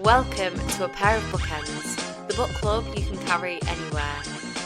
Welcome to A Pair of Bookends, the book club you can carry anywhere.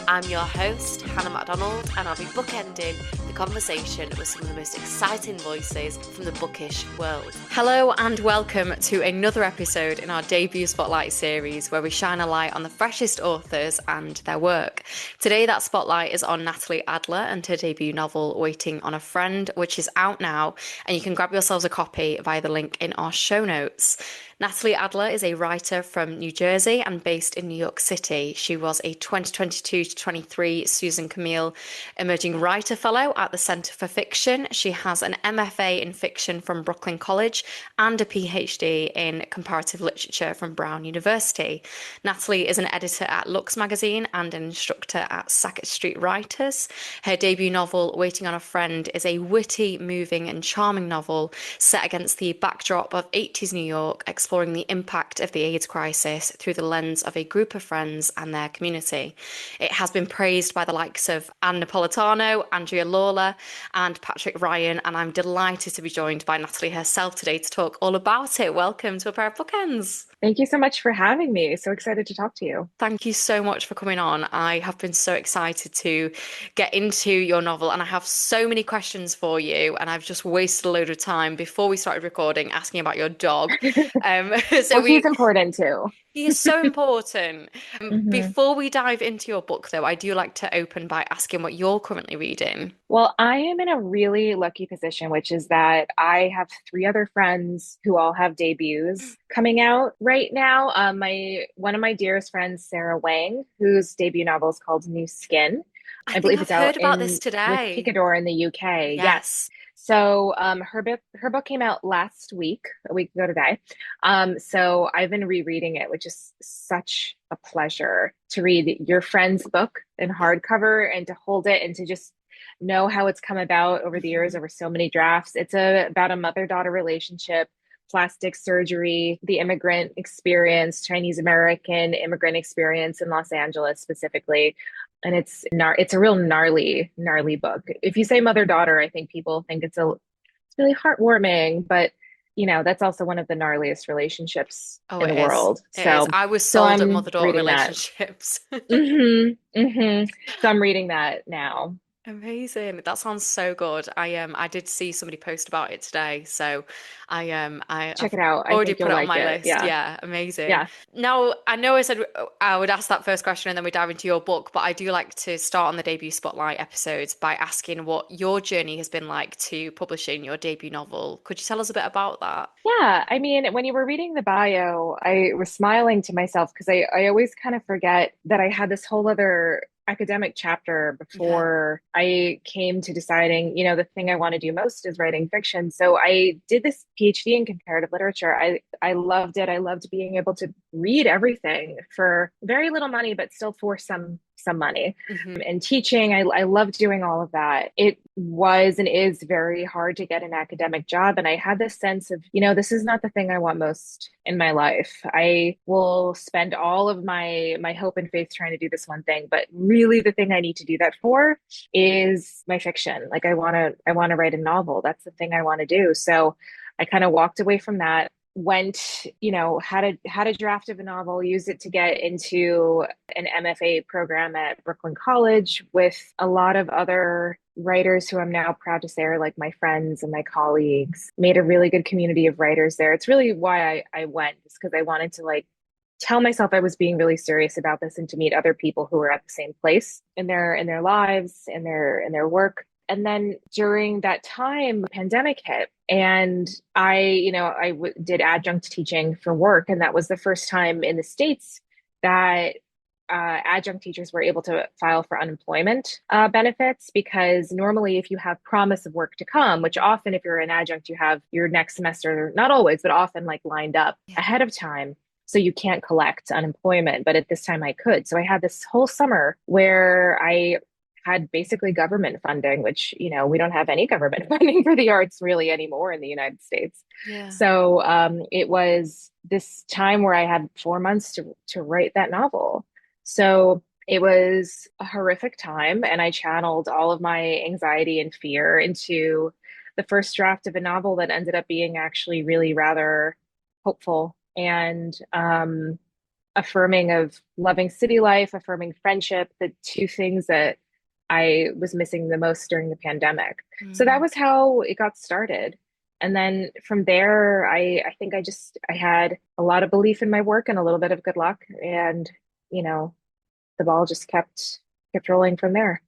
I'm your host, Hannah MacDonald, and I'll be bookending the conversation with some of the most exciting voices from the bookish world. Hello and welcome to another episode in our debut Spotlight series where we shine a light on the freshest authors and their work. Today that spotlight is on Natalie Adler and her debut novel Waiting on a Friend, which is out now, and you can grab yourselves a copy via the link in our show notes. Natalie Adler is a writer from New Jersey and based in New York City. She was a 2022-23 Susan Camille Emerging Writer Fellow at the Centre for Fiction. She has an MFA in fiction from Brooklyn College and a PhD in comparative literature from Brown University. Natalie is an editor at Lux magazine and an instructor at Sackett Street Writers. Her debut novel, Waiting on a Friend, is a witty, moving and charming novel set against the backdrop of 80s New York, exploring the impact of the AIDS crisis through the lens of a group of friends and their community. It has been praised by the likes of Ann Napolitano, Andrea Lawler, and Patrick Ryan, and I'm delighted to be joined by Natalie herself today to talk all about it. Welcome to A Pair of Bookends. Thank you so much for having me. So excited to talk to you. Thank you so much for coming on. I have been so excited to get into your novel, and I have so many questions for you, and I've just wasted a load of time before we started recording asking about your dog. So Well, he's we important too. He is so important. hmm Before we dive into your book, though, I do like to open by asking what you're currently reading. Well, I am in a really lucky position, which is that I have three other friends who all have debuts coming out right now. My one of my dearest friends, Sarah Wang, whose debut novel is called New Skin. I I think believe I've it's out heard about this in with today. Picador in the UK. Yes. Yes. So her book came out last week, a week ago today. So I've been rereading it, which is such a pleasure to read your friend's book in hardcover and to hold it and to just know how it's come about over the years, Mhm. over so many drafts. It's about a mother-daughter relationship, plastic surgery, the immigrant experience, Chinese American immigrant experience in Los Angeles specifically. And it's a real gnarly book. If you say mother-daughter, I think people think it's really heartwarming, but that's also one of the gnarliest relationships Oh, in it the is. world. It is. So I was so sold at I'm mother-daughter reading that. relationships. So I'm reading that now. Amazing. That sounds so good. I did see somebody post about it today, so Check I've it out. I already think put you'll it on like my it. list. Yeah. Yeah, amazing. Yeah. Now, I know I said I would ask that first question and then we dive into your book, but I do like to start on the debut spotlight episodes by asking what your journey has been like to publishing your debut novel. Could you tell us a bit about that? Yeah, I mean, when you were reading the bio, I was smiling to myself because I always kind of forget that I had this whole other academic chapter Yeah. before I came to deciding, the thing I want to do most is writing fiction. So I did this PhD in comparative literature. I loved it. I loved being able to read everything for very little money, but still for some money. Hmm. And teaching, I loved doing all of that. It was and is very hard to get an academic job. And I had this sense of, this is not the thing I want most in my life. I will spend all of my hope and faith trying to do this one thing, but really the thing I need to do that for is my fiction. Like I want to write a novel. That's the thing I want to do. So I kind of walked away from that, went, had a draft of a novel, used it to get into an MFA program at Brooklyn College with a lot of other writers who I'm now proud to say are like my friends and my colleagues. Made a really good community of writers there. It's really why I went, just because I wanted to like tell myself I was being really serious about this and to meet other people who were at the same place in their lives, in their work. And then during that time, pandemic hit, and did adjunct teaching for work, and that was the first time in the States that adjunct teachers were able to file for unemployment benefits, because normally if you have promise of work to come, which often if you're an adjunct you have your next semester, not always but often, like lined up Yeah. ahead of time, so you can't collect unemployment. But at this time I could, so I had this whole summer where I had basically government funding, which we don't have any government funding for the arts really anymore in the United States. Yeah. So it was this time where I had 4 months to write that novel. So it was a horrific time, and I channeled all of my anxiety and fear into the first draft of a novel that ended up being actually really rather hopeful and affirming of loving city life, affirming friendship, the two things that I was missing the most during the pandemic. So that Mm. was how it got started. And then from there, I think I had a lot of belief in my work and a little bit of good luck. And, you know, the ball just kept rolling from there.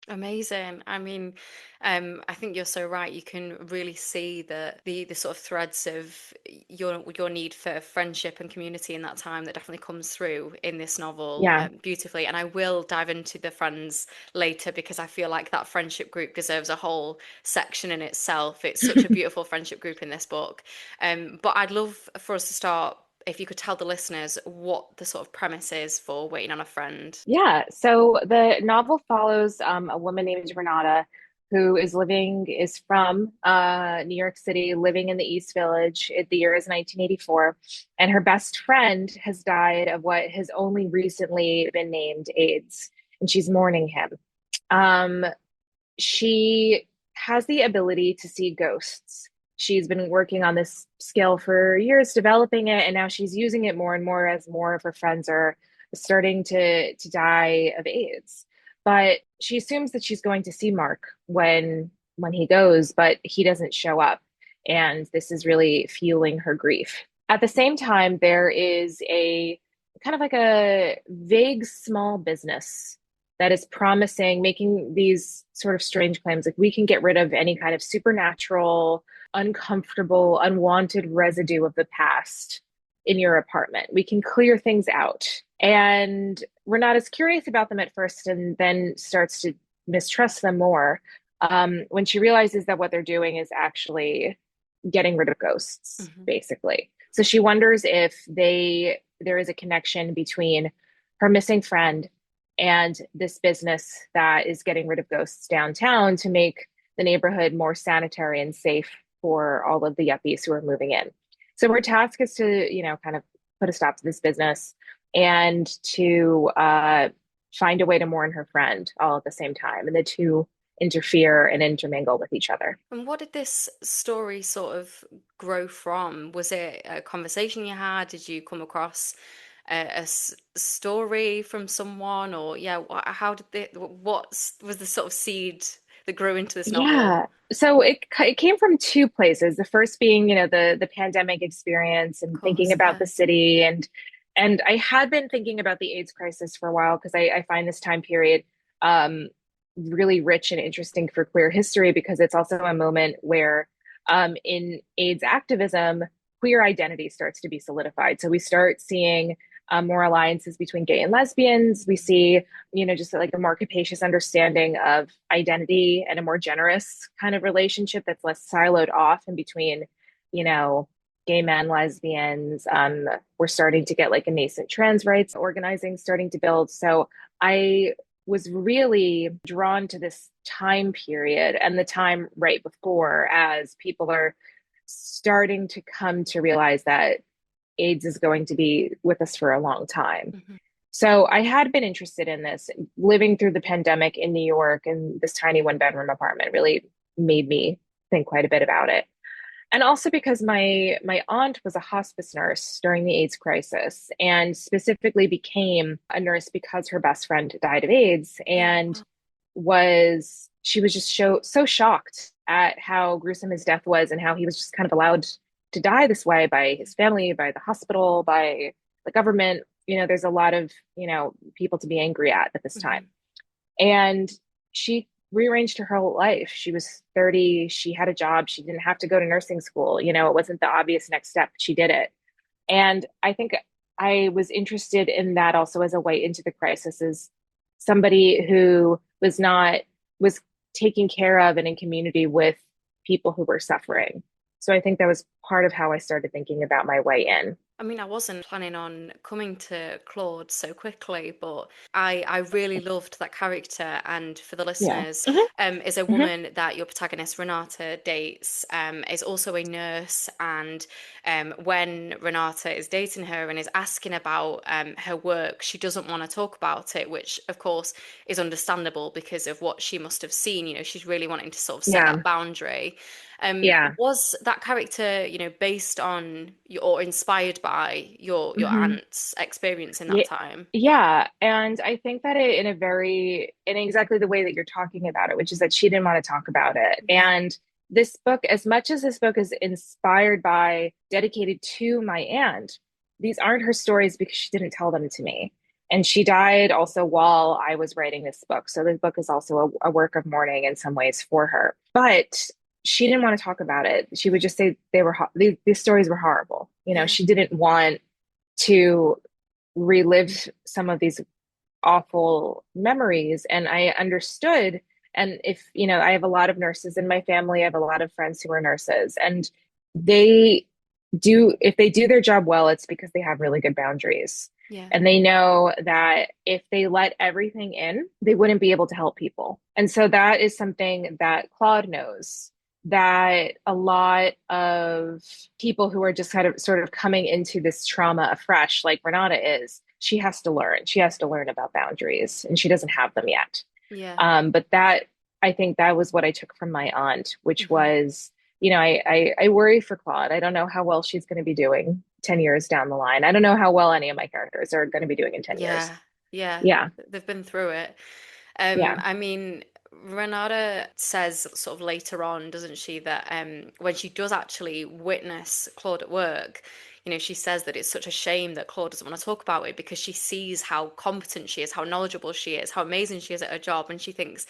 Amazing. I mean, I think you're so right. You can really see the sort of threads of your need for friendship and community in that time that definitely comes through in this novel Yeah. beautifully. And I will dive into the friends later because I feel like that friendship group deserves a whole section in itself. It's such a beautiful friendship group in this book. But I'd love for us to start. If you could tell the listeners what the sort of premise is for Waiting on a Friend. Yeah, so the novel follows a woman named Renata who is from New York City, living in the East Village. The year is 1984, and her best friend has died of what has only recently been named AIDS, and she's mourning him. Um, she has the ability to see ghosts. She's been working on this skill for years, developing it, and now she's using it more and more as more of her friends are starting to die of AIDS. But she assumes that she's going to see Mark when he goes, but he doesn't show up, and this is really fueling her grief. At the same time, there is a kind of like a vague small business that is promising, making these sort of strange claims like we can get rid of any kind of supernatural, uncomfortable, unwanted residue of the past in your apartment. We can clear things out. And Renata's curious about them at first and then starts to mistrust them more when she realizes that what they're doing is actually getting rid of ghosts, Mhm. basically. So she wonders if there is a connection between her missing friend and this business that is getting rid of ghosts downtown to make the neighborhood more sanitary and safe for all of the yuppies who are moving in. So her task is to, kind of put a stop to this business and to find a way to mourn her friend all at the same time. And the two interfere and intermingle with each other. And what did this story sort of grow from? Was it a conversation you had? Did you come across story from someone, or yeah, how did was the sort of seed that grew into this novel? Yeah. So it came from two places. The first being, the pandemic experience Of and thinking course, about yeah. the city and I had been thinking about the AIDS crisis for a while because I find this time period um really rich and interesting for queer history because it's also a moment where in AIDS activism, queer identity starts to be solidified. So we start seeing more alliances between gay and lesbians. We see just like a more capacious understanding of identity and a more generous kind of relationship that's less siloed off in between, you know, gay men, lesbians. We're starting to get like a nascent trans rights organizing starting to build. So I was really drawn to this time period and the time right before as people are starting to come to realize that AIDS is going to be with us for a long time. Mhm. So I had been interested in this. Living through the pandemic in New York and this tiny one bedroom apartment really made me think quite a bit about it. And also because my aunt was a hospice nurse during the AIDS crisis and specifically became a nurse because her best friend died of AIDS Oh, and wow. was she was just so shocked at how gruesome his death was and how he was just kind of allowed to die this way by his family, by the hospital, by the government. There's a lot of, people to be angry at this time. Mhm. And she rearranged her whole life. She was 30, she had a job, she didn't have to go to nursing school. It wasn't the obvious next step. She did it. And I think I was interested in that also as a way into the crisis as somebody who was taking care of and in community with people who were suffering. So I think that was part of how I started thinking about my way in. I mean, I wasn't planning on coming to Claude so quickly, but I really loved that character. And for the Yeah. listeners, Hmm. is a Hmm. woman that your protagonist Renata dates, is also a nurse. And when Renata is dating her and is asking about her work, she doesn't want to talk about it, which of course is understandable because of what she must have seen. She's really wanting to sort of set Yeah. that boundary. Yeah. Was that character, based on or inspired by your Hmm. aunt's experience in that Yeah. time? Yeah. And I think that in a very, in exactly the way that you're talking about it, which is that she didn't want to talk about it. Yeah. And this book, as much as this book is inspired by, dedicated to my aunt, these aren't her stories because she didn't tell them to me. And she died also while I was writing this book. So this book is also a work of mourning in some ways for her. But she didn't want to talk about it. She would just say they were, these stories were horrible. Yeah. She didn't want to relive some of these awful memories. And I understood. And if, I have a lot of nurses in my family, I have a lot of friends who are nurses, and they if they do their job well, it's because they have really good boundaries. Yeah. And they know that if they let everything in, they wouldn't be able to help people. And so that is something that Claude knows, that a lot of people who are just kind of sort of coming into this trauma afresh, like Renata is, she has to learn. She has to learn about boundaries, and she doesn't have them yet. Yeah. But that, I think that was what I took from my aunt, which Hmm. was, I worry for Claude. I don't know how well she's going to be doing 10 years down the line. I don't know how well any of my characters are going to be doing in 10 years. Yeah. Yeah. Yeah. They've been through it. Yeah. I mean, Renata says sort of later on, doesn't she, that when she does actually witness Claude at work, she says that it's such a shame that Claude doesn't want to talk about it because she sees how competent she is, how knowledgeable she is, how amazing she is at her job, and she thinks,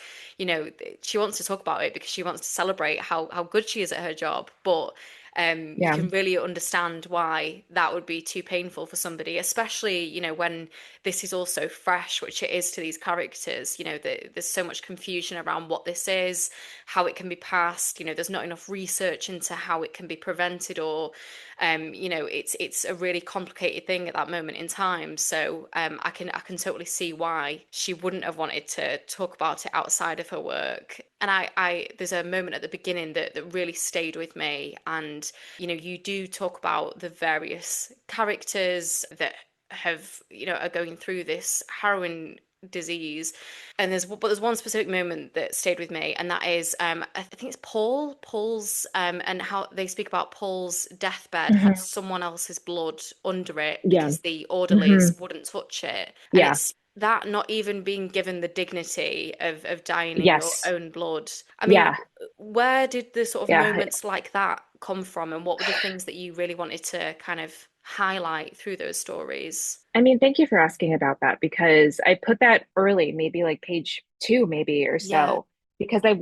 she wants to talk about it because she wants to celebrate how good she is at her job, but you Yeah. can really understand why that would be too painful for somebody, especially, when this is also fresh, which it is to these characters. There's so much confusion around what this is, how it can be passed. There's not enough research into how it can be prevented, or it's a really complicated thing at that moment in time. So I can totally see why she wouldn't have wanted to talk about it outside of her work. And I there's a moment at the beginning that really stayed with me. And you do talk about the various characters that are going through this harrowing disease. And there's one specific moment that stayed with me, and that is I think it's Paul's and how they speak about Paul's deathbed had Hmm. someone else's blood under it Yeah. because the Hmm. orderlies wouldn't touch it. And Yeah. it's that not even being given the dignity of dying in your Yes. own blood. I mean, Yeah. where did the sort of Yeah. moments like that come from, and what were the things that you really wanted to kind of highlight through those stories? I mean, thank you for asking about that, because I put that early, maybe like page two, maybe or Yeah, so, because I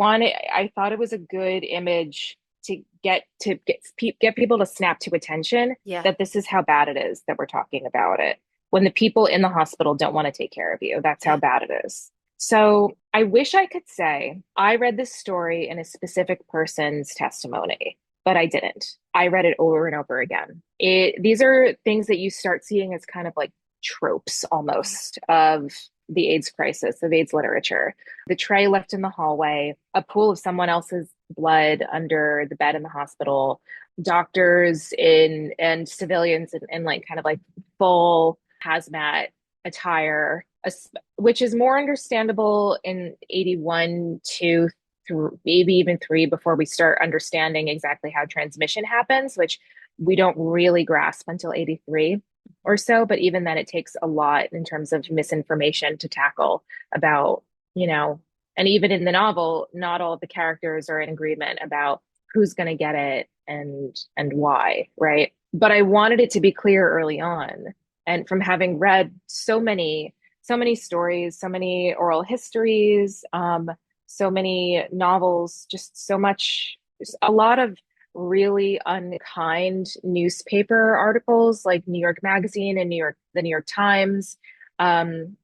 thought it was a good image to get people to snap to attention yeah, that this is how bad it is that we're talking about it. When the people in the hospital don't want to take care of you, that's how yeah, bad it is. So I wish I could say I read this story in a specific person's testimony, but I didn't. I read it over and over again. These are things that you start seeing as kind of like tropes yeah, almost of the AIDS crisis, of AIDS literature. The tray left in the hallway, a pool of someone else's blood under the bed in the hospital, doctors in and civilians in like kind of like full hazmat attire, which is more understandable in 81 to through maybe even three, before we start understanding exactly how transmission happens, which we don't really grasp until 83 or so. But even then, it takes a lot in terms of misinformation to tackle about, you know, and even in the novel, not all of the characters are in agreement about who's going to get it and why, right? But I wanted it to be clear early on. And from having read so many stories, so many oral histories, so many novels, just so much, just a lot of really unkind newspaper articles like New York Magazine and the New York Times, um,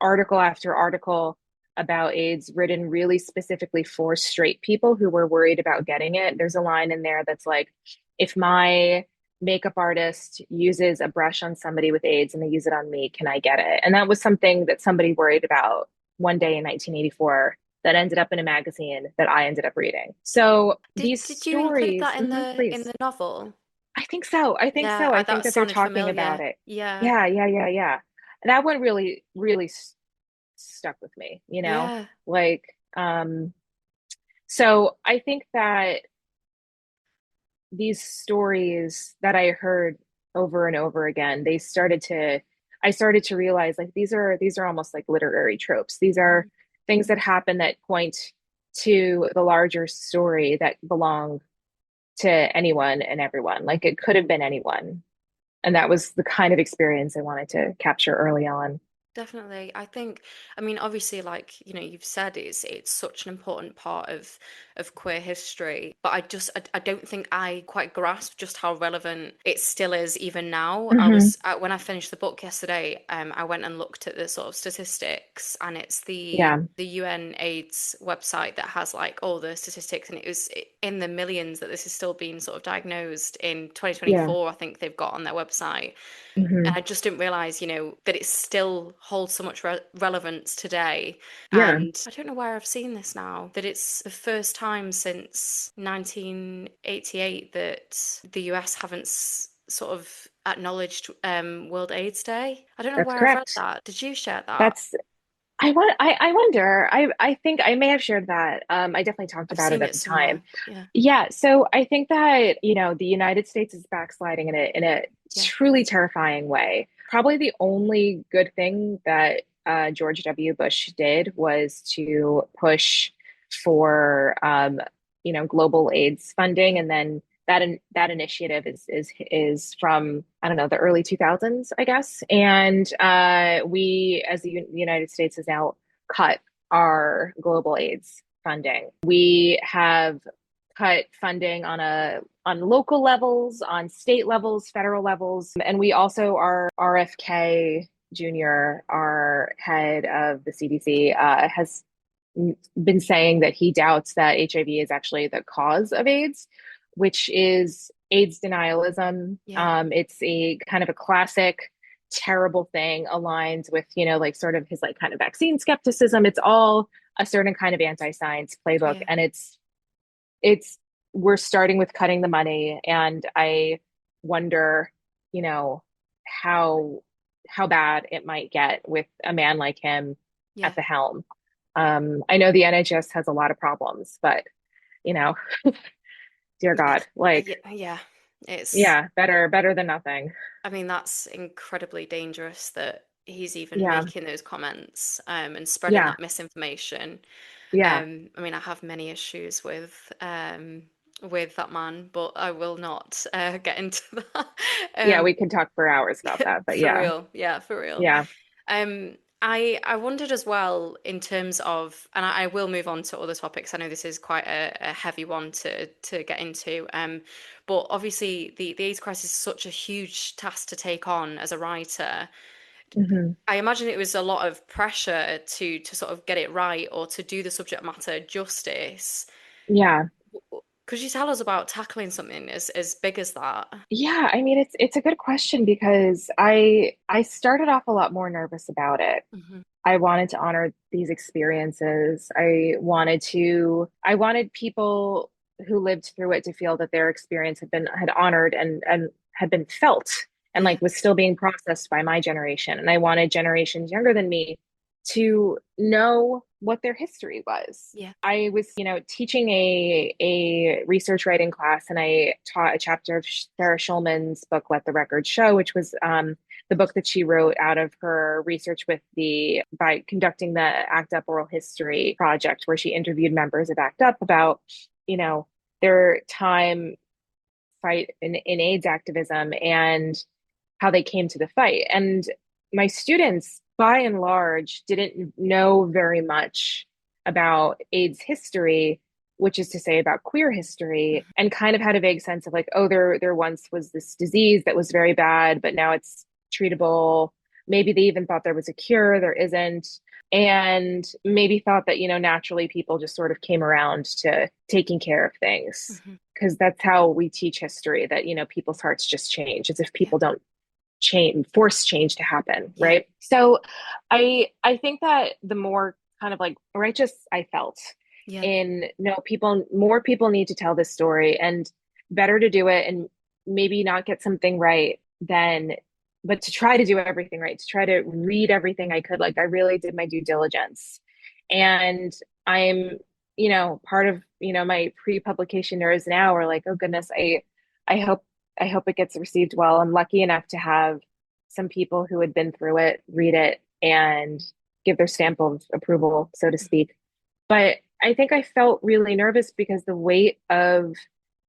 article after article about AIDS written really specifically for straight people who were worried about getting it. There's a line in there that's like, if my makeup artist uses a brush on somebody with AIDS and they use it on me, can I get it? And that was something that somebody worried about one day in 1984 that ended up in a magazine that I ended up reading. So these did you include stories, that in mhm, the please. novel? I think so. I think Yeah, so. I think that that they're sounded talking about familiar. it. Yeah, Yeah, yeah, yeah, yeah. That one really, really stuck with me, yeah, like, so I think that these stories that I heard over and over again, I started to realize like these are almost like literary tropes. These are Mhm. things that happen that point to the larger story that belong to anyone and everyone. Like it could have been anyone. And that was the kind of experience I wanted to capture early on. Definitely. I think, I mean, obviously, like, you've said it's such an important part of queer history, but I don't think I quite grasp just how relevant it still is even now. Hmm. When I finished the book yesterday, I went and looked at the sort of statistics, and it's Yeah, the UN AIDS website that has like all the statistics, and it was in the millions that this is still being sort of diagnosed in yeah. 2024, I think they've got on their website. Hmm. And I just didn't realize, that it still holds so much relevance today. Yeah, And I don't know where I've seen this now, that it's the first time since 1988 that the US haven't sort of acknowledged World AIDS Day. I don't know that's where I've read correct. that. Did you share that? That's I wonder. I think I may have shared that. I definitely talked I've about it seen at it the time. somewhere. Yeah, Yeah, so I think that, the United States is backsliding in a yeah, truly terrifying way. Probably the only good thing that George W. Bush did was to push for global AIDS funding, yeah, and then that initiative is from, I don't know, the early 2000s, I guess. And we, as the United States, has now cut our global AIDS funding. We have cut funding on local levels, on state levels, federal levels, and we also are RFK Jr., our head of the CDC, has been saying that he doubts that HIV is actually the cause of AIDS, which is AIDS denialism. yeah, It's a kind of a classic terrible thing, aligns with, like sort of his like kind of vaccine skepticism. It's all a certain kind of anti-science playbook, yeah. and it's we're starting with cutting the money, and I wonder, you know, how how bad it might get with a man like him Yeah. at the helm. I know the NHS has a lot of problems, but you know, dear Yeah, God, like, yeah, yeah. It's, yeah, better than nothing. I mean, that's incredibly dangerous that he's even Yeah, making those comments, and spreading yeah, that misinformation. yeah, I mean, I have many issues with that man, but I will not get into that. yeah. Um, We could talk for hours about that, but for yeah, real, yeah, for real. yeah. I wondered as well in terms of, and I will move on to other topics. I know this is quite a heavy one to get into, but obviously the AIDS crisis is such a huge task to take on as a writer. Hmm. I imagine it was a lot of pressure to sort of get it right or to do the subject matter justice. Yeah. Could you tell us about tackling something as big as that? Yeah, I mean it's a good question because I started off a lot more nervous about it. Hmm. I wanted to honor these experiences. I wanted people who lived through it to feel that their experience had honored and had been felt and Yeah, like was still being processed by my generation. And I wanted generations younger than me to know what their history was. yeah, I was, teaching a research writing class, and I taught a chapter of Sarah Schulman's book, Let the Record Show, which was the book that she wrote out of her research by conducting the ACT UP Oral History Project, where she interviewed members of ACT UP about, you know, their time fight in AIDS activism and how they came to the fight. And my students, by and large, didn't know very much about AIDS history, which is to say about queer history, mhm, and kind of had a vague sense of like, oh, there once was this disease that was very bad, but now it's treatable. Maybe they even thought there was a cure, there isn't. And maybe thought that, naturally people just sort of came around to taking care of things, mhm, because that's how we teach history, that people's hearts just change, as if yeah, people don't force change to happen, yeah, right? So I think that the more kind of like righteous I felt yeah, in, no, more people need to tell this story, and better to do it and maybe not get something right than, but to try to do everything right, to try to read everything I could. Like I really did my due diligence. And I'm, part of, my pre-publication nerves now are like, oh goodness, I hope I hope it gets received well. I'm lucky enough to have some people who had been through it read it and give their stamp of approval, so to speak. But I think I felt really nervous because the weight of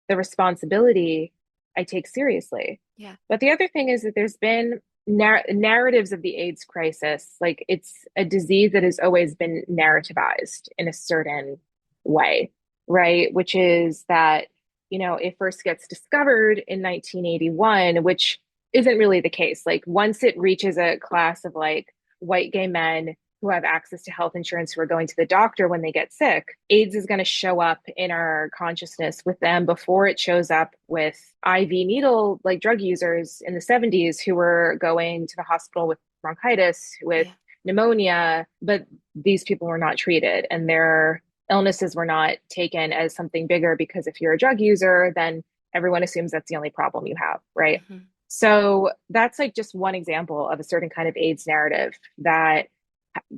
the responsibility I take seriously. Yeah. But the other thing is that there's been narratives of the AIDS crisis. Like it's a disease that has always been narrativized in a certain way, right? Which is that, it first gets discovered in 1981, which isn't really the case. Like once it reaches a class of like white gay men who have access to health insurance who are going to the doctor when they get sick, AIDS is going to show up in our consciousness with them before it shows up with IV needle like drug users in the 70s who were going to the hospital with bronchitis, with Yeah. pneumonia, but these people were not treated and their illnesses were not taken as something bigger because if you're a drug user, then everyone assumes that's the only problem you have, right? Hmm. So that's like just one example of a certain kind of AIDS narrative that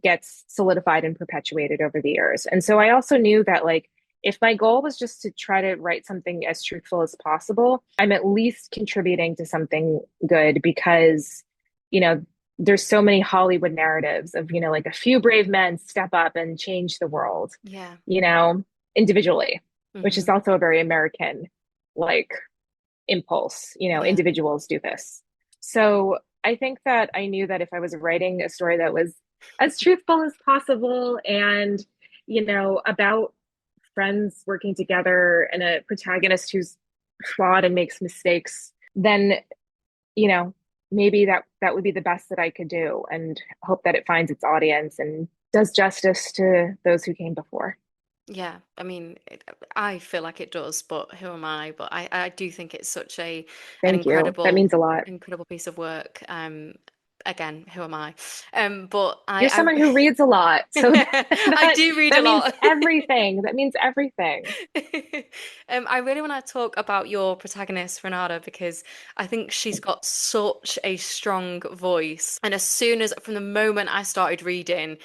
gets solidified and perpetuated over the years. And so I also knew that like if my goal was just to try to write something as truthful as possible, I'm at least contributing to something good because, you know, there's so many Hollywood narratives of, like a few brave men step up and change the world, Yeah. individually, which is Hmm. also a very American like impulse, Yeah. individuals do this. So I think that I knew that if I was writing a story that was as truthful as possible and, about friends working together and a protagonist who's flawed and makes mistakes, then, you know, maybe that would be the best that I could do and hope that it finds its audience and does justice to those who came before. Yeah, I mean, I feel like it does, but who am I? But I do think it's such an Thank you. That means a lot. incredible piece of work. Again, who am I? But You're someone who reads a lot. So I that do read a that means lot. everything. That means everything. I really want to talk about your protagonist, Renata, because I think she's got such a strong voice. And as soon as, from the moment I started reading,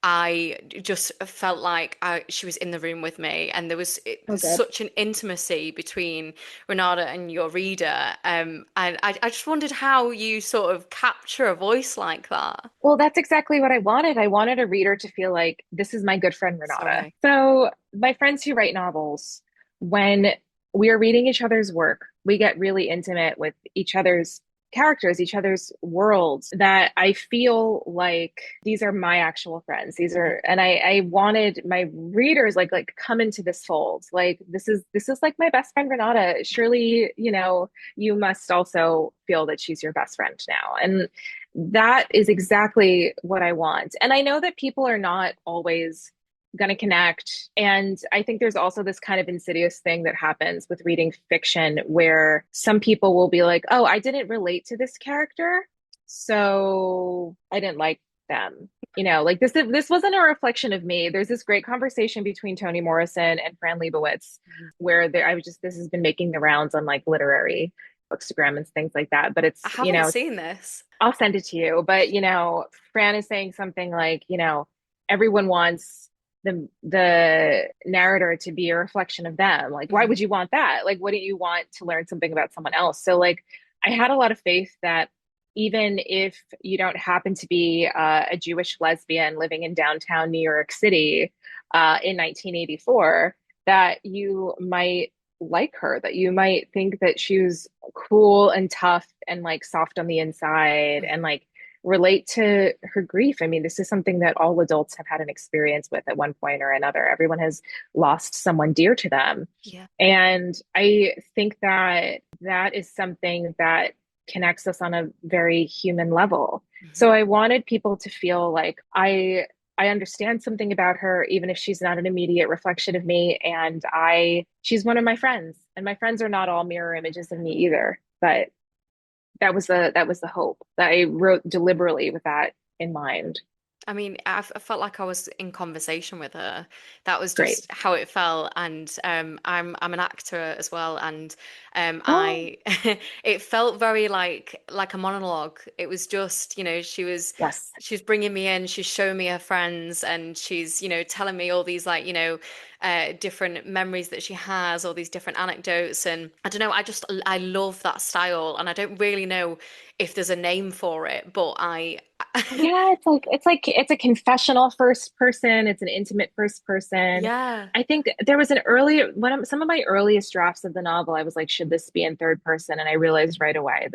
I just felt like she was in the room with me, and there was Oh, good. such an intimacy between Renata and your reader. And I just wondered how you sort of capture a voice like that. Well, that's exactly what I wanted. I wanted a reader to feel like this is my good friend Renata. Sorry. So, my friends who write novels, when we are reading each other's work, we get really intimate with each other's characters, each other's worlds that I feel like these are my actual friends. These Mhm. are, and I wanted my readers like come into this fold. Like this is like my best friend Renata. Surely, you must also feel that she's your best friend now. And that is exactly what I want. And I know that people are not always going to connect. And I think there's also this kind of insidious thing that happens with reading fiction where some people will be like, oh, I didn't relate to this character. So I didn't like them. Like this wasn't a reflection of me. There's this great conversation between Toni Morrison and Fran Lebowitz where this has been making the rounds on like literary Bookstagram and things like that. But I haven't seen this. I'll send it to you. But Fran is saying something like, everyone wants the narrator to be a reflection of them. Like, why would Mhm. you want that? Like, wouldn't you want to learn something about someone else? So, like, I had a lot of faith that even if you don't happen to be a Jewish lesbian living in downtown New York City in 1984, that you might like her, that you might think that she was cool and tough and like soft on the inside and Mhm. like relate to her grief. I mean, this is something that all adults have had an experience with at one point or another. Everyone has lost someone dear to them. Yeah. And I think that that is something that connects us on a very human level. So Mhm. I wanted people to feel like I understand something about her, even if she's not an immediate reflection of me. And she's one of my friends, and my friends are not all mirror images of me either. But that was the hope that I wrote deliberately with that in mind. I mean, I felt like I was in conversation with her. That was Great. just how it felt. And I'm an actor as well, and Oh, I it felt very like a monologue. It was just, yes. she's bringing me in, she's showing me her friends, and she's, telling me all these like, different memories that she has, all these different anecdotes, and I don't know, I love that style, and I don't really know if there's a name for it, but I Yeah, it's a confessional first person. It's an intimate first person. yeah, I think there was an early some of my earliest drafts of the novel, I was like, should this be in third person? And I realized right away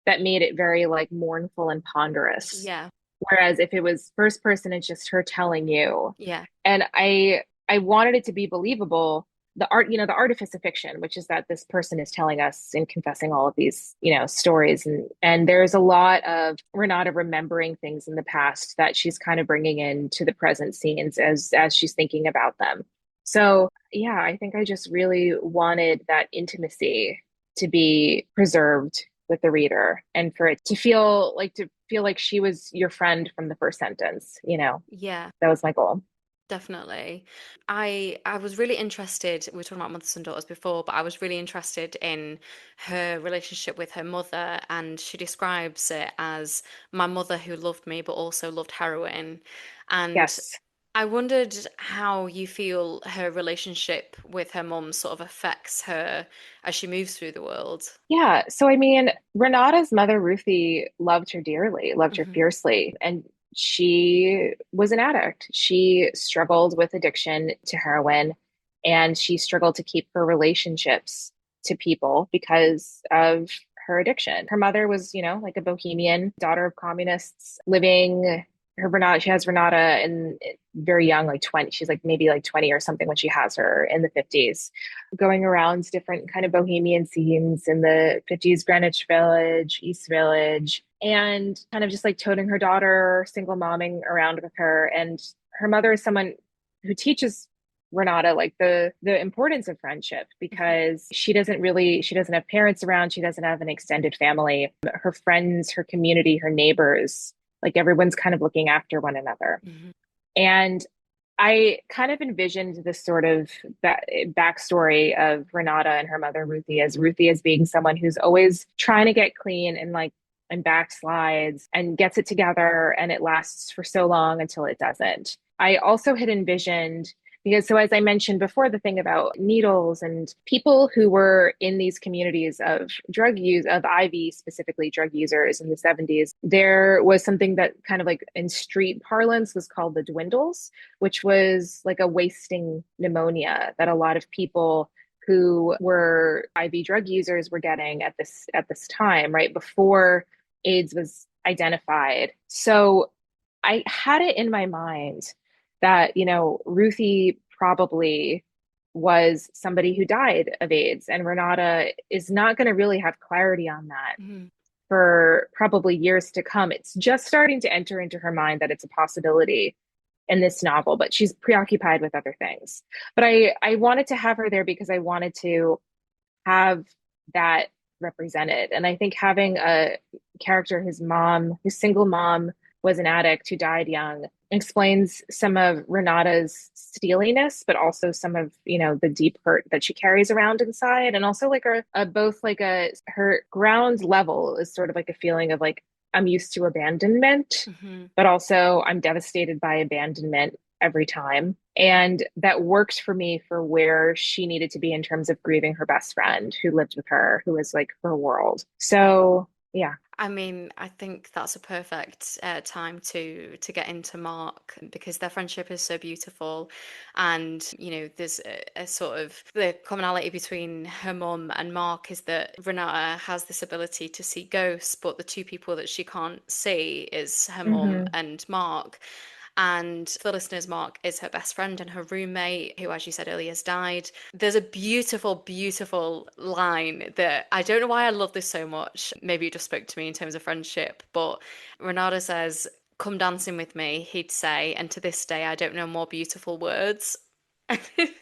that made it very like mournful and ponderous. yeah, Whereas if it was first person, it's just her telling you. yeah, And I wanted it to be believable. The artifice of fiction, which is that this person is telling us and confessing all of these, stories. And there's a lot of Renata remembering things in the past that she's kind of bringing into the present scenes as she's thinking about them. So yeah, I think I just really wanted that intimacy to be preserved with the reader and for it to feel like she was your friend from the first sentence. yeah. That was my goal. Definitely. I was really interested, we were talking about mothers and daughters before, but I was really interested in her relationship with her mother, and she describes it as my mother who loved me but also loved heroin. And Yes. I wondered how you feel her relationship with her mum sort of affects her as she moves through the world. Yeah. So, I mean, Renata's mother, Ruthie, loved her dearly, loved her Hmm. fiercely, and she was an addict. She struggled with addiction to heroin, and she struggled to keep her relationships to people because of her addiction. Her mother was, like a bohemian daughter of communists living she has Renata in very young, like 20. She's like maybe like 20 or something when she has her in the 50s, going around different kind of bohemian scenes in the 50s, Greenwich Village, East Village, and kind of just like toting her daughter, single momming around with her. And her mother is someone who teaches Renata like the importance of friendship Hmm. because she doesn't have parents around, she doesn't have an extended family. Her friends, her community, her neighbors, like everyone's kind of looking after one another. Hmm. And I kind of envisioned this sort of backstory of Renata and her mother Ruthie as being someone who's always trying to get clean and backslides and gets it together, and it lasts for so long until it doesn't. I also had envisioned because so as I mentioned before, the thing about needles and people who were in these communities of drug use of IV, specifically drug users in the 70s, there was something that kind of like in street parlance was called the dwindles, which was like a wasting pneumonia that a lot of people who were IV drug users were getting at this time, right before AIDS was identified. So I had it in my mind that, Ruthie probably was somebody who died of AIDS, and Renata is not going to really have clarity on that Hmm. for probably years to come. It's just starting to enter into her mind that it's a possibility in this novel, but she's preoccupied with other things. But I wanted to have her there because I wanted to have that represented. And I think having a character whose single mom was an addict who died young, explains some of Renata's steeliness, but also some of, the deep hurt that she carries around inside. And also like both like her ground level is sort of like a feeling of like, I'm used to abandonment, Hmm. but also I'm devastated by abandonment every time. And that worked for me for where she needed to be in terms of grieving her best friend who lived with her, who was like her world. So, yeah. I mean, I think that's a perfect time to get into Mark because their friendship is so beautiful, and there's a sort of the commonality between her mum and Mark is that Renata has this ability to see ghosts, but the two people that she can't see is her mum Mm-hmm. and Mark. And for the listeners, Mark is her best friend and her roommate, who, as you said earlier, has died. There's a beautiful, beautiful line that I don't know why I love this so much. Maybe it just spoke to me in terms of friendship, but Renata says, "Come dancing with me," he'd say, and to this day, I don't know more beautiful words. I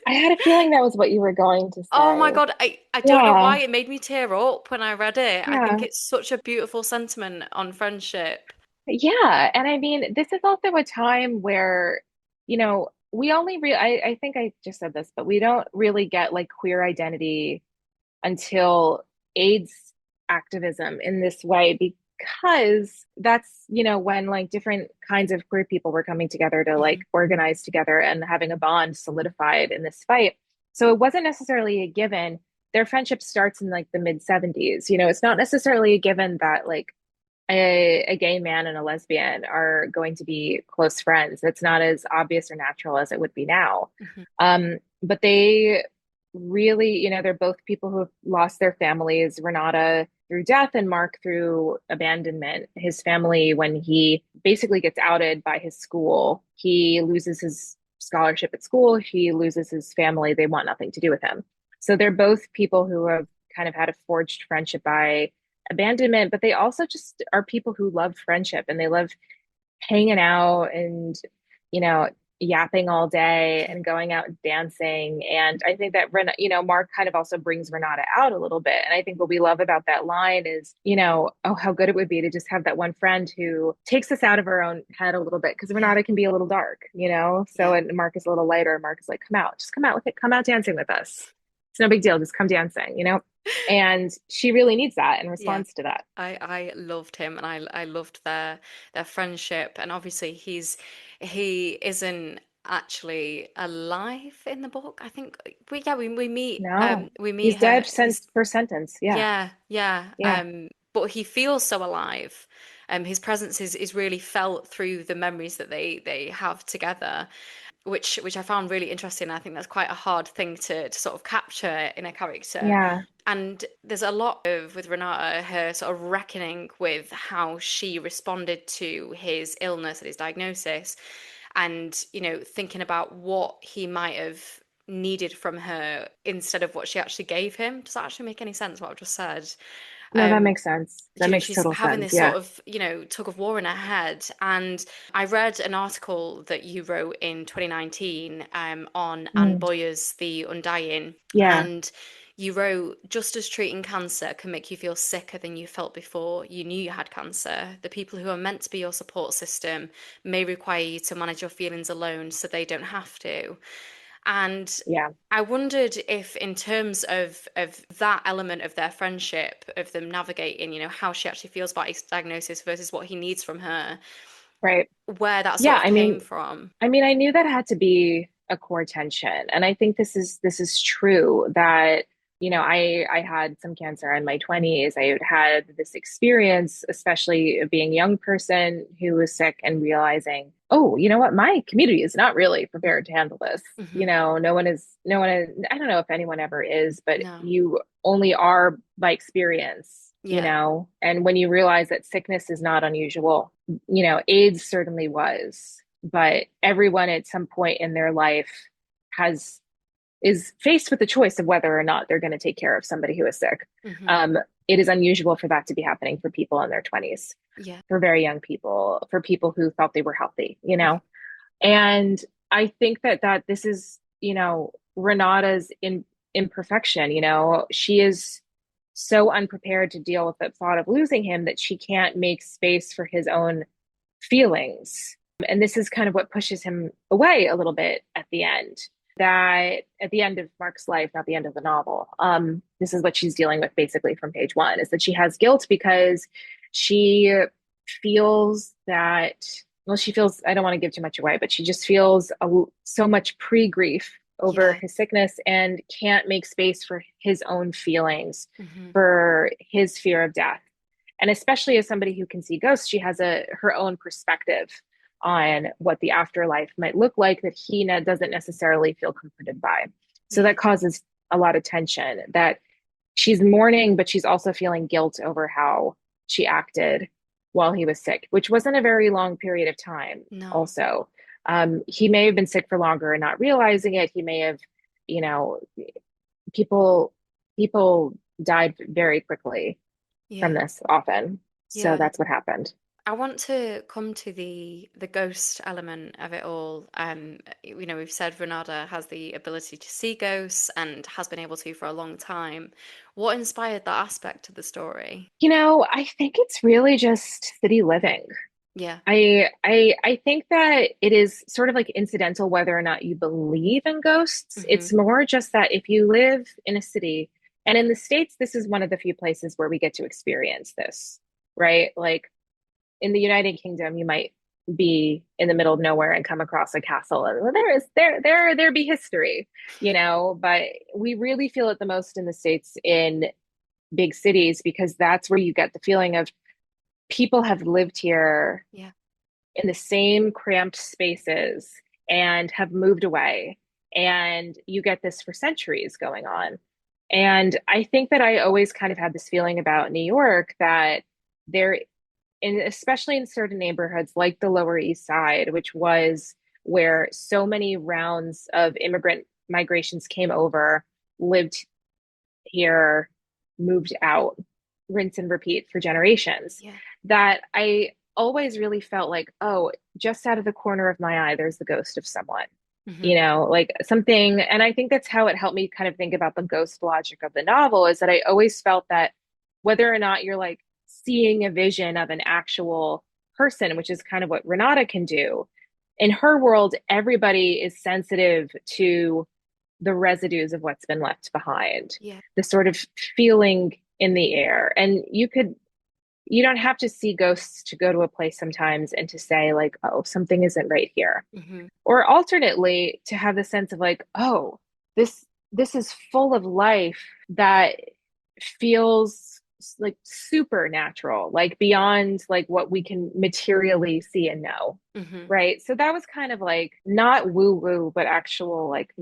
had a feeling that was what you were going to Oh my say. God, I don't know Yeah. why it made me tear up when I read it. I think Yeah. it's such a beautiful sentiment on friendship. Yeah. And I mean, this is also a time where, we only I think I just said this, but we don't really get like queer identity until AIDS activism in this way, because that's, when like different kinds of queer people were coming together to like Hmm. organize together and having a bond solidified in this fight. So it wasn't necessarily a given. Their friendship starts in like the mid 70s. It's not necessarily a given that like a gay man and a lesbian are going to be close friends. It's not as obvious or natural as it would be now. Hmm. But they really, they're both people who have lost their families. Renata through death and Mark through abandonment. His family, when he basically gets outed by his school, he loses his scholarship at school, he loses his family. They want nothing to do with him. So they're both people who have kind of had a forged friendship by abandonment, but they also just are people who love friendship and they love hanging out and, you know, yapping all day and going out dancing. And I think that, Mark kind of also brings Renata out a little bit. And I think what we love about that line is, oh, how good it would be to just have that one friend who takes us out of our own head a little bit, because Yeah. Renata can be a little dark, So, Yeah. and Mark is a little lighter. Mark is like, come out, just come out with it, come out dancing with us. It's no big deal, just come dancing. And she really needs that and Yeah. responds to that. I loved him, and I loved their friendship. And obviously he isn't actually alive in the book. I think No, we meet he's her. dead since first sentence. Yeah. Yeah, yeah. Yeah. But he feels so alive. His presence is really felt through the memories that they have together, which I found really interesting. I think that's quite a hard thing to sort of capture in a character. Yeah. And there's a lot of with Renata, her sort of reckoning with how she responded to his illness and his diagnosis, and thinking about what he might have needed from her instead of what she actually gave him. Does that actually make any sense what I've just said? No, that Um, makes sense. That makes she's total having sense. this Yeah. sort of, tug of war in her head. And I read an article that you wrote in 2019 on Anne Mm, Boyer's The Undying. yeah. And you wrote, just as treating cancer can make you feel sicker than you felt before you knew you had cancer, the people who are meant to be your support system may require you to manage your feelings alone so they don't have to. And Yeah. I wondered if, in terms of that element of their friendship, of them navigating, how she actually feels about his diagnosis versus what he needs from her, Right. where that sort Yeah. of came from. I knew that had to be a core tension. And I think this is true that, I had some cancer in my 20s. I had this experience, especially of being a young person who was sick and realizing, oh, you know what, my community is not really prepared to handle this. Hmm. No one is, I don't know if anyone ever is, but No. you only are by experience, Yeah. and when you realize that sickness is not unusual, AIDS certainly was, but everyone at some point in their life has is faced with the choice of whether or not they're going to take care of somebody who is sick. Hmm. Um, it is unusual for that to be happening for people in their 20s, Yeah. for very young people, for people who thought they were healthy. And I think that this is, Renata's imperfection. She is so unprepared to deal with the thought of losing him that she can't make space for his own feelings. And this is kind of what pushes him away a little bit at the end. That at the end of Mark's life, not the end of the novel, this is what she's dealing with basically from page one, is that she has guilt because she feels that, well, she feels, I don't want to give too much away, but she just feels so much pre grief over Yeah. his sickness and can't make space for his own feelings, Hmm. for his fear of death. And especially as somebody who can see ghosts, she has her own perspective on what the afterlife might look like that he doesn't necessarily feel comforted by. So Yeah. that causes a lot of tension, that she's mourning, but she's also feeling guilt over how she acted while he was sick, which wasn't a very long period of time. No. Also, he may have been sick for longer and not realizing it. He may have, you know, people people died very quickly from Yeah. this often. So Yeah. that's what happened. I want to come to the ghost element of it all. We've said Renata has the ability to see ghosts and has been able to for a long time. What inspired that aspect of the story? I think it's really just city living. Yeah. I think that it is sort of like incidental whether or not you believe in ghosts. Hmm. It's more just that if you live in a city And in the States, this is one of the few places where we get to experience this, right? Like in the United Kingdom, you might be in the middle of nowhere and come across a castle. And well, there be history, but we really feel it the most in the States in big cities because that's where you get the feeling of people have lived here Yeah. in the same cramped spaces and have moved away. And you get this for centuries going on. And I think that I always kind of had this feeling about New York that there, and especially in certain neighborhoods like the Lower East Side, which was where so many rounds of immigrant migrations came over, lived here, moved out, rinse and repeat for generations, Yeah. that I always really felt like, oh, just out of the corner of my eye, there's the ghost of someone, Hmm. like something. And I think that's how it helped me kind of think about the ghost logic of the novel is that I always felt that whether or not you're like seeing a vision of an actual person, which is kind of what Renata can do, in her world, everybody is sensitive to the residues of what's been left behind, Yeah. the sort of feeling in the air. And you don't have to see ghosts to go to a place sometimes and to say, like, oh, something isn't right here. Hmm. Or alternately, to have the sense of like, oh, this is full of life that feels like supernatural, like beyond like what we can materially see and know. Hmm. Right. So that was kind of like not woo woo, but actual like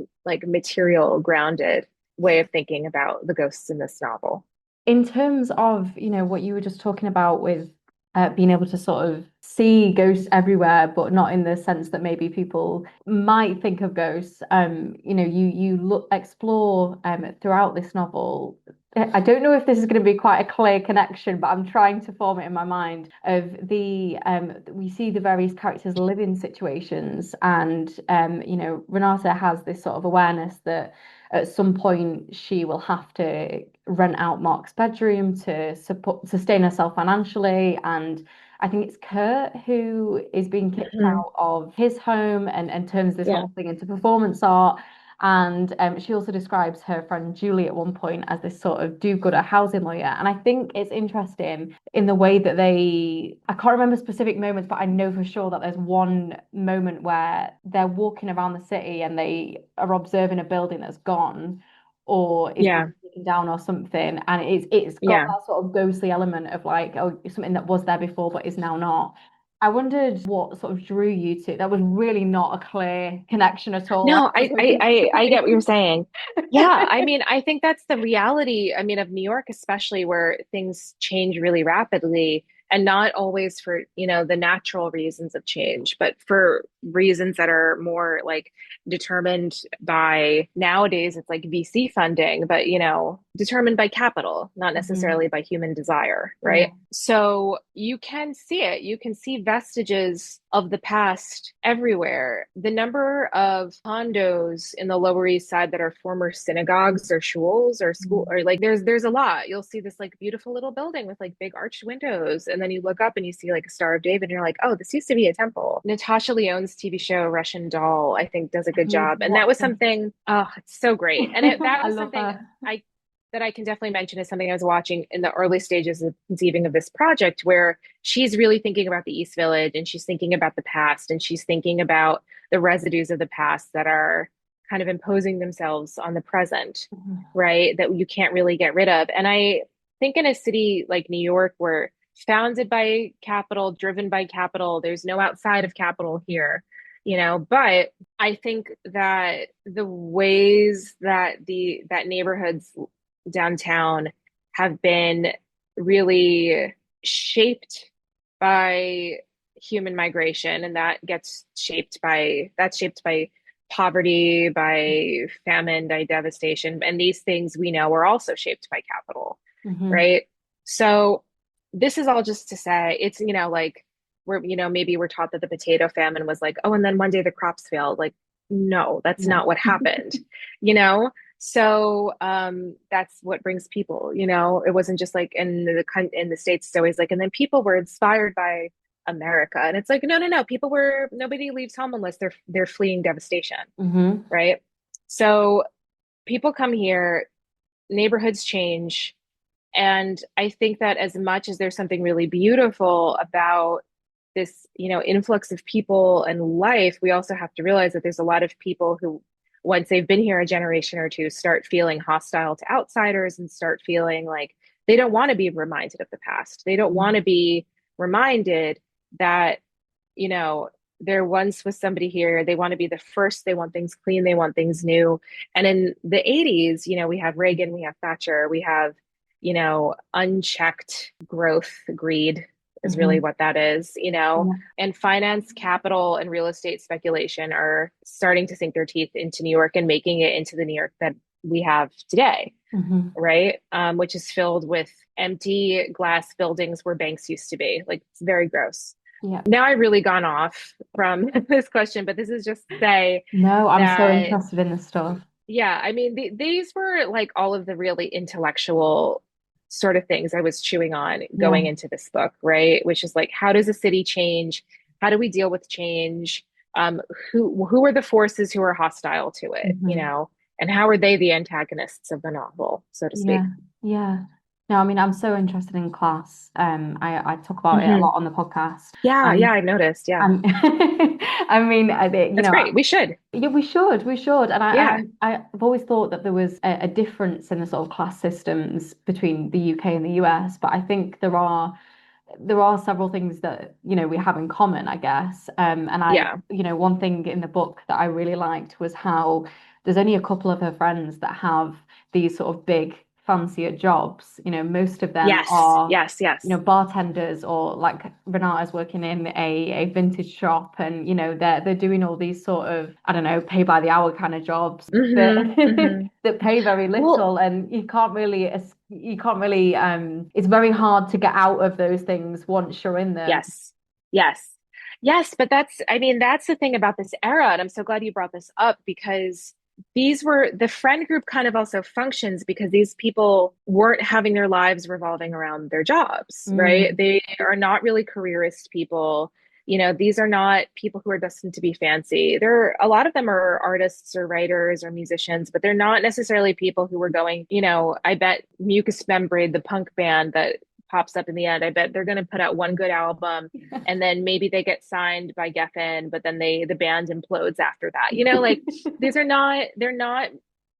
material grounded way Yeah. of thinking about the ghosts in this novel. In terms of, what you were just talking about with being able to sort of see ghosts everywhere, but not in the sense that maybe people might think of ghosts. You look explore throughout this novel. I don't know if this is going to be quite a clear connection, but I'm trying to form it in my mind of we see the various characters live in situations, and Renata has this sort of awareness that at some point she will have to rent out Mark's bedroom to sustain herself financially. And I think it's Kurt who is being kicked Mhm. out of his home and turns this Yeah. whole thing into performance art. And she also describes her friend Julie at one point as this sort of do-gooder housing lawyer. And I think it's interesting in the way that I can't remember specific moments, but I know for sure that there's one moment where they're walking around the city and they are observing a building that's gone or is being Yeah. taken down or something. And it's got Yeah. that sort of ghostly element of like, oh, something that was there before but is now not. I wondered what sort of drew you to. That was really not a clear connection at all. I No, was hoping for I get what you're something. saying. Yeah, I mean, I think that's the reality, I mean, of New York, especially where things change really rapidly and not always for, the natural reasons of change, but for reasons that are more like determined by nowadays it's like VC funding, but determined by capital, not Mhm. necessarily by human desire, Yeah. right? So you can see it. You can see vestiges of the past everywhere. The number of condos in the Lower East Side that are former synagogues or shuls or school Mhm. or like there's a lot. You'll see this like beautiful little building with like big arched windows, and then you look up and you see like a Star of David, and you're like, oh, this used to be a temple. Natasha Lyonne's TV show Russian Doll, I think, does a I good need job, to and that watch was this. something. Oh, it's so great, and that I was love something her. I that I can definitely mention as something I was watching in the early stages of conceiving of this project, where she's really thinking about the East Village and she's thinking about the past and she's thinking about the residues of the past that are kind of imposing themselves on the present, Mhm. right? That you can't really get rid of. And I think in a city like New York, where founded by capital, driven by capital, there's no outside of capital here, but I think that the ways that that neighborhoods downtown have been really shaped by human migration, and that's shaped by poverty, by famine, by devastation, and these things we know are also shaped by capital, Mhm. right? So this is all just to say it's like maybe we're taught that the potato famine was like, oh, and then one day the crops failed. Like, no, that's No. not what happened, you know so that's what brings people. It wasn't just like in the States. It's always like, and then people were inspired by America, and it's like, no, no, no. Nobody leaves home unless they're fleeing devastation, Mhm. right? So people come here neighborhoods change. And I think that as much as there's something really beautiful about this, influx of people and life, we also have to realize that there's a lot of people who, once they've been here a generation or two, start feeling hostile to outsiders and start feeling like they don't want to be reminded of the past. They don't want to be reminded that, you know, there once was somebody here. They want to be the first. They want things clean. They want things new. And in the 80s, we have Reagan, we have Thatcher, we have, unchecked growth, greed is really what that is, Yeah. and finance, capital, and real estate speculation are starting to sink their teeth into New York and making it into the New York that we have today, right? Which is filled with empty glass buildings where banks used to be. Like, it's very gross. Yeah. Now I've really gone off from this question, but this is just to say No, I'm so that, interested in this stuff. yeah, I mean, these were like all of the really intellectual sort of things I was chewing on Yeah. going into this book, right? Which is like, how does a city change? How do we deal with change? Who are the forces who are hostile to it, and how are they the antagonists of the novel, so to speak? Yeah. Yeah. No, I mean, I'm so interested in class. I talk about it a Hmm. lot on the podcast. Yeah, Um, yeah, I've noticed. Yeah, um, I mean, that's great. We should. yeah, we should. And Yeah, I've always thought that there was a difference in the sort of class systems between the UK and the US, but I think there are several things that we have in common, I guess. And yeah, one thing in the book that I really liked was how there's only a couple of her friends that have these sort of big fancier jobs. Most of them yes, are yes, yes. bartenders, or like Renata's working in a vintage shop, and they're doing all these sort of, I don't know, pay by the hour kind of jobs that Hmm. Hmm. that pay very Well, little, and it's very hard to get out of those things once you're in them. yes, yes, yes. But I mean, that's the thing about this era. And I'm so glad you brought this up because the friend group kind of also functions because these people weren't having their lives revolving around their jobs, right? Mm, They are not really careerist people. These are not people who are destined to be fancy. A lot of them are artists or writers or musicians, but they're not necessarily people who are going, I bet Mucous Membrane, the punk band that pops up in the end, I bet they're going to put out one good album and then maybe they get signed by Geffen, but then the band implodes after that. Like, they're not